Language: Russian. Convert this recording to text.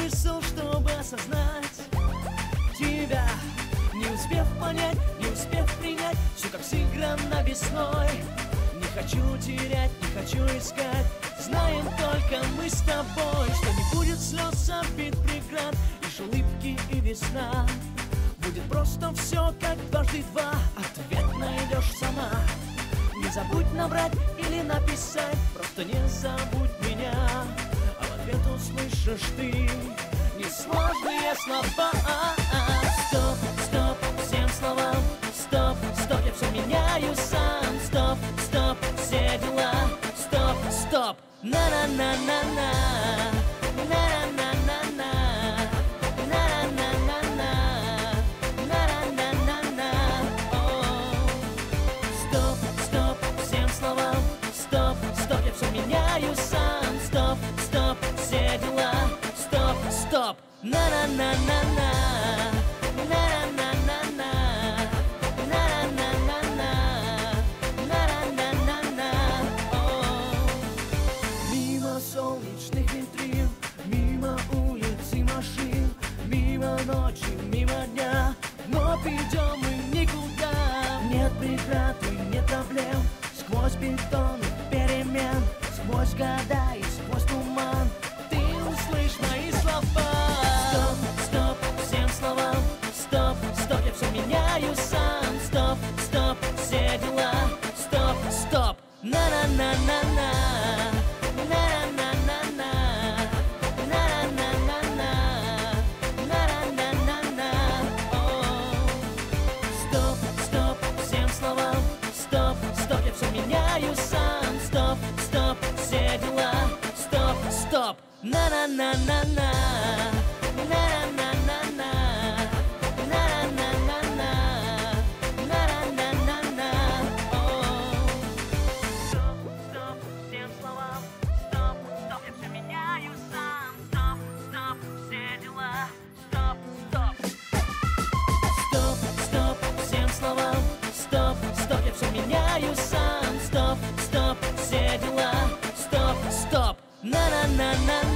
весел, чтобы осознать тебя, не успев понять, не успев принять, все как сыграно весной. Не хочу терять, не хочу искать, знаем только мы с тобой, что не будет слез, обид, преград, лишь улыбки и весна. Будет просто все как дважды два, ответ найдешь сама. Не забудь набрать или написать, просто не забудь меня, а в ответ услышишь ты несложные слова. Стоп, стоп, всем словам, стоп, стоп, я все меняю сам. Стоп, стоп, все дела, стоп, стоп, на-на-на-на-на, на-на-на-на-на, на-на-на-на-на, на-на-на-на-на. Стоп, стоп, всем словам, стоп, стоп, я все меняю сам. Стоп, стоп, все дела, стоп, стоп, на-на-на-на-на, на-на-на-на-на, на-на-на-на-на, на-на-на-на-на. Мимо солнечных витрин, мимо улиц и машин, мимо ночи, мимо дня, но идем мы никуда. Нет преград и нет проблем, сквозь бетон и перемен, сквозь года и сквозь туман ты услышь мои слова. Стоп, стоп, всем словам, стоп, стоп, я все меняю сам. Стоп, стоп, все дела, стоп, стоп, на-на-на-на-на, на-на-на-на-на, на-на-на-на-на, на-на-на-на-на. Стоп, стоп, всем словам, стоп, стоп, я все меняю сам. Стоп, стоп, все дела, стоп, стоп, на-на-на-на-на, на-на-на-на-на, на-на-на-на-на, на-на-на-на-на. Стоп, стоп, всем словам, стоп, стоп, я все меняю сам. Стоп, стоп, все дела, стоп, стоп. Стоп, стоп, всем словам, стоп, стоп, я все меняю сам. Стоп, стоп, все дела, стоп, стоп, на-на-на-на-на.